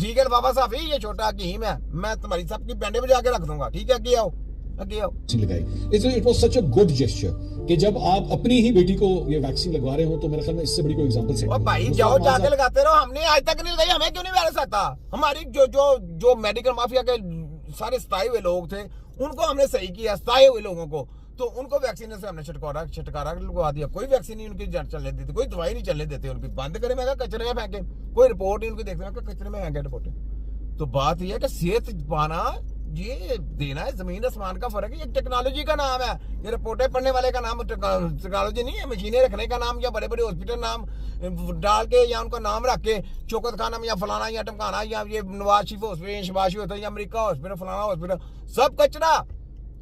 ठीक है बाबा साफी, ये छोटा हकीम है, मैं तुम्हारी सबकी बैंडे बजा के रख दूंगा। ठीक है, आगे आओ, आगे आओ। It was such a good gesture कि जब आप अपनी ही बेटी को ये वैक्सीन लगवा रहे हो, तो मेरे ख्याल में इससे बड़ी कोई एग्जांपल से भाई जाओ जाके लगाते रहो, हमने आज तक नहीं लगाई, हमें क्यों नहीं वायरस आता? हमारी जो जो जो मेडिकल माफिया के सारे सताए हुए लोग थे, उनको हमने सही किया, सताए हुए लोगों को, तो उनको वैक्सीन से हमने छटकारा लगवा दिया। कोई वैक्सीन नहीं उनकी चलने देती, कोई दवाई नहीं चलने देते उनकी, बंद करे, मैं कचरे में फेंके, कोई रिपोर्ट नहीं उनकी देखते, मैं कचरे में फेंके रिपोर्ट। तो बात यह है कि सेहत पाना ये देना है, जमीन आसमान का फर्क है, ये टेक्नोलॉजी का नाम है। ये रिपोर्टें पढ़ने वाले का नाम टेक्नोलॉजी नहीं है, मशीनें रखने का नाम या बड़े बड़े हॉस्पिटल नाम डाल के या उनका नाम रख के चौकत खाना या फलाना या टमकाना या ये नवाज शरीफ हॉस्पिटल, शबाशी होता है या अमेरिका हॉस्पिटल, फलाना हॉस्पिटल, सब कचरा।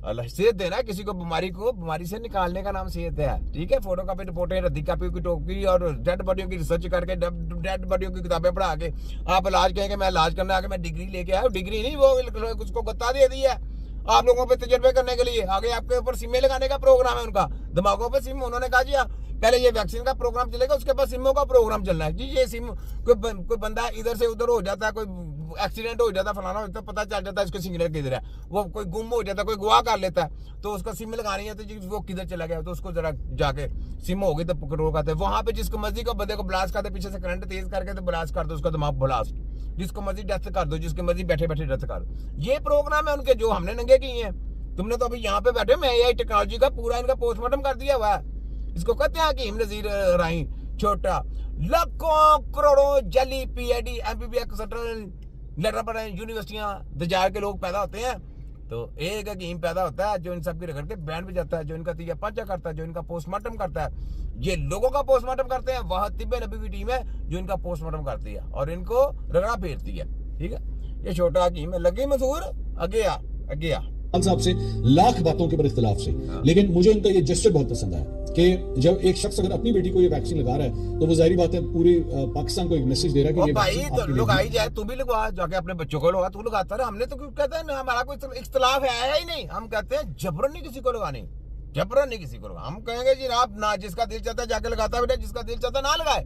अल्लाह सेहत देना है किसी को, बीमारी से निकालने का नाम सेहत है। ठीक है, फोटो कापी, रिपोर्टें, रद्दी कापी की टोपी और डेड बॉडियों की रिसर्च करके, डेड बॉडियों की किताबें पढ़ा के आप इलाज कहेंगे मैं इलाज करने आके मैं डिग्री लेके आया, डिग्री नहीं, वो उसको गत्ता दे दी है आप लोगों पे तजर्बे करने के लिए। आगे आपके ऊपर सिमें लगाने का प्रोग्राम है उनका, दिमागों पे सिम। उन्होंने कहा जी पहले ये वैक्सीन का प्रोग्राम चलेगा, उसके बाद सिमों का प्रोग्राम चलना है जी। ये सिम कोई बंदा इधर से उधर हो जाता है, कोई एक्सीडेंट हो जाता है, फलाना हो जाता है, पता चल जाता है इसका सिग्नल किधर है, वो कोई गुम हो जाता है, कोई गवाह कर लेता है, तो उसका सिम लगानी है, तो जी वो किधर चला गया, तो उसको जरा जाके सिम होगी तो पकड़ो करते, वहां पे जिसको मर्जी को बंदे को ब्लास्ट करते, पीछे से करंट तेज करके तो ब्लास्ट कर दो उसका दिमाग, ब्लास्ट, जिसको मर्जी डेथ कर दो, जिसके मर्जी बैठे बैठे डेथ कर दो। ये प्रोग्राम है उनके, जो हमने नंगे किए हैं। तुमने तो अभी यहाँ पे बैठे, मैं AI टेक्नोलॉजी का पूरा इनका पोस्टमार्टम कर दिया हुआ है। इसको कहते हैं हकीम नजीर राही छोटा। लाखों करोड़ों जली PhD MBBS लेटर पढ़े यूनिवर्सिटियां दजार के लोग पैदा होते हैं, तो एक हकीम पैदा होता है जो इन सबकी रगड़ के बैंड बजाता है, जो इनका तीजा पांचा करता है, जो इनका पोस्टमार्टम करता है। ये लोगों का पोस्टमार्टम करते हैं, वह तिब्बे नबी की टीम है जो इनका पोस्टमार्टम करती है और इनको रगड़ा फेरती है। ठीक है, ये छोटा हकीम है, लगी मशहूर, आगे आ साहब से लाख बातों के पर इख्तिलाफ से, लेकिन मुझे उनका ये जेस्चर बहुत पसंद आया कि जब एक शख्स अगर अपनी बेटी को ये वैक्सीन लगा रहा है, तो वो जाहिर बात है पूरे पाकिस्तान को एक मैसेज दे रहा है कि ये भाई तो लगाई जाए, तू भी लगवा, जाके अपने बच्चों को लगा, तू लगाता रहा। हमने तो क्यों कहते हैं, हमारा कोई इख्तिलाफ है ही नहीं, हम कहते हैं जबरन नहीं किसी को लगाने, जबरन नहीं किसी को लगा। हम कहेंगे जी आप ना, जिसका दिल चाहता है जाके लगाता है बेटा, जिसका दिल चाहता है ना लगाए,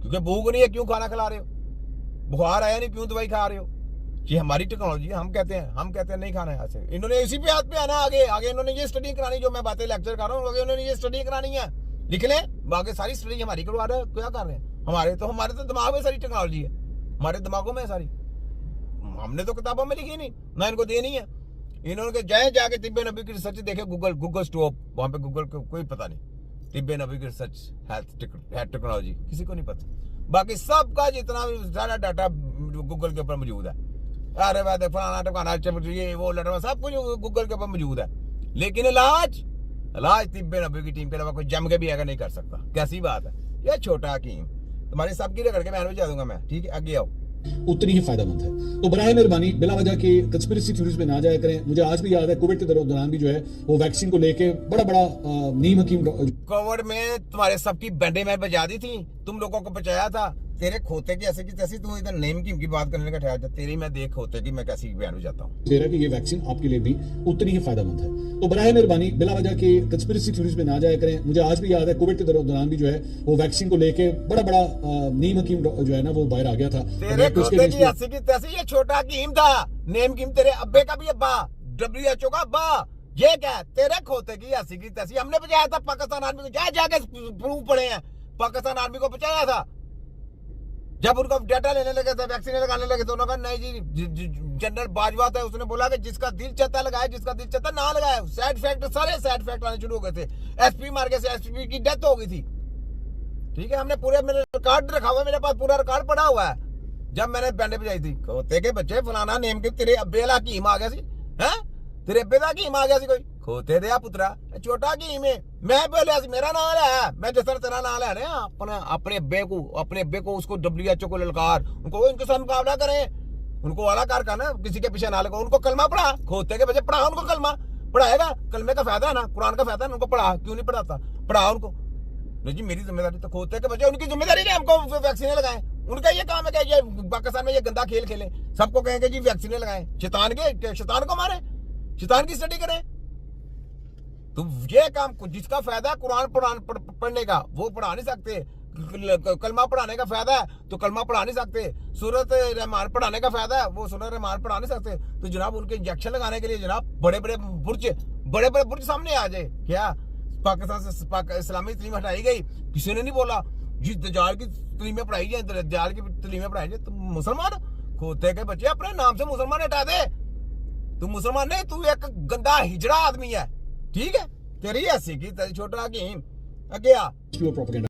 क्योंकि भूख नहीं है क्यों खाना खिला रहे हो, बुखार आया नहीं क्यों दवाई खा रहे हो। ये हमारी टेक्नोलॉजी है, हम कहते हैं नहीं खाना है ऐसे। इन्होंने इसी पे हाथ पे आना, आगे इन्होंने ये स्टडी करानी, जो मैं बातें लेक्चर कर रहा हूँ, इन्होंने ये स्टडी करानी है, लिख लें, बाकी सारी स्टडी हमारी करवा रहे हैं, क्या कर रहे हैं। हमारे तो दिमाग में सारी टेक्नोलॉजी है, हमारे दिमागों में सारी, हमने तो किताबों में लिखी नहीं, ना इनको देनी है। इन्होंने जाके तिब्बे नबी की रिसर्च देखे, गूगल स्टॉप, वहां पे गूगल को कोई पता नहीं, तिब्बे नबी की रिसर्च हेल्थ टेक्नोलॉजी किसी को नहीं पता। बाकी सबका जितना सारा डाटा गूगल के ऊपर मौजूद है, अरे बात फलाना टकाना ये वो लड़वा सब कुछ गूगल के ऊपर मौजूद है। लेकिन इलाज तिब्बे नबी की टीम के अलावा कोई जम के भी आगे नहीं कर सकता। कैसी बात है, ये छोटा हकीम तुम्हारी सबकी रगड़ के मैं बजा दूंगा मैं। ठीक है, आगे आओ। उतनी ही फायदेमंद है, तो बराए मेहरबानी बिला वजह की कंस्पिरेसी थ्योरीज में ना जाया करें। मुझे आज भी याद है कोविड के दौरान भी जो है वो वैक्सीन को लेके बड़ा नीम हकीम, कोविड में तुम्हारे सबकी बैंडे में बजा दी थी, तुम लोगों को बचाया था। तेरे खोते की ऐसे की तैसी, तू इधर नेम की बात करने का ठहर जा, तेरी मैं देख होते कि मैं कैसी बयान हो जाता हूँ। दे रहा कि ये वैक्सीन आपके लिए भी उतनी ही फायदेमंद है, तो बराए मेहरबानी बिला वजह की कंस्पिरेसी थ्योरीज में ना जाया करें। मुझे आज भी याद है कोविड के दौरान भी जो है वो वैक्सीन को लेके बड़ा नीम हकीम जो है ना वो बाहर आ गया था। तेरे खोते की ऐसी की तैसी, ये छोटा हकीम था, नेम हकीम तेरे अब्बे का भी अब्बा, WHO का अब्बा, ये क्या तेरे खोते की ऐसी की तैसी। हमने बचाया था पाकिस्तान आर्मी को, जाके प्रूफ पड़े हैं, पाकिस्तान आर्मी को बचाया था। जब उनका डाटा लेने लगे थे, वैक्सीन लगाने लगे थे, उन्होंने कहा नहीं जी, जनरल बाजवा था, उसने बोला कि जिसका दिल चाहता लगाए, जिसका दिल चाहता ना लगाए। साइड फैक्ट, सारे साइड फैक्ट आने शुरू हो गए थे। SP मार के से SP की डेथ हो गई थी। ठीक है, हमने पूरे, मेरे रिकॉर्ड रखा हुआ है, मेरे पास पूरा रिकॉर्ड पड़ा हुआ है। जब मैंने बैंडे बजाई थी, खोते के बच्चे फलाना नेम के तेरे अब्बे ला हकीम आ गया सी, हैं तेरे अब्बे दा हकीम आ गया सी, कोई खोते दे पुत्रा छोटा हकीम है। मैं बोलिया सी मेरा नाम है, मैं जिस तरह तेरा नाम ले रहे हैं, अपने अब्बे को उसको WHO को ललकार, उनको इनके साथ मुकाबला करें, उनको वाला कार करना, किसी के पीछे ना लगो। उनको कलमा पढ़ा, खोते के बच्चे पढ़ा उनको कलमा, पढ़ाएगा, कलमे का फायदा है ना, कुरान का फायदा है, उनको पढ़ा, क्यों नहीं पढ़ाता, पढ़ा उनको। नहीं जी मेरी जिम्मेदारी, तो खोते के बच्चे उनकी जिम्मेदारी नहीं हमको वैक्सीन लगाएं, उनका ये काम है कि ये पाकिस्तान में ये गंदा खेल खेले, सबको कहेंगे जी वैक्सीन लगाएं, शैतान को मारे, शैतान की स्टडी करें। तो ये काम जिसका फायदा है कुरान पढ़ने का वो पढ़ा नहीं सकते, कलमा पढ़ाने का फायदा है तो कलमा पढ़ा नहीं सकते, सूरत रहमान पढ़ाने का फायदा है वो सूरत रहमान पढ़ा नहीं सकते, तो जनाब उनके इंजेक्शन लगाने के लिए जनाब बड़े बड़े बुर्ज सामने आ जाए। क्या पाकिस्तान से इस्लामी तलीम हटाई गई, किसी ने नहीं बोला जिस दजाल की तलीमें पढ़ाई जाए, दजाल की तलीमें पढ़ाई जाए, तुम मुसलमान खोते के बच्चे अपने नाम से मुसलमान हटा दे, तू मुसलमान नहीं, तू एक गंदा हिजड़ा आदमी है, ठीक है, तेरी ऐसी की छोटा हकीम अगे आ। प्रोपेगेंडा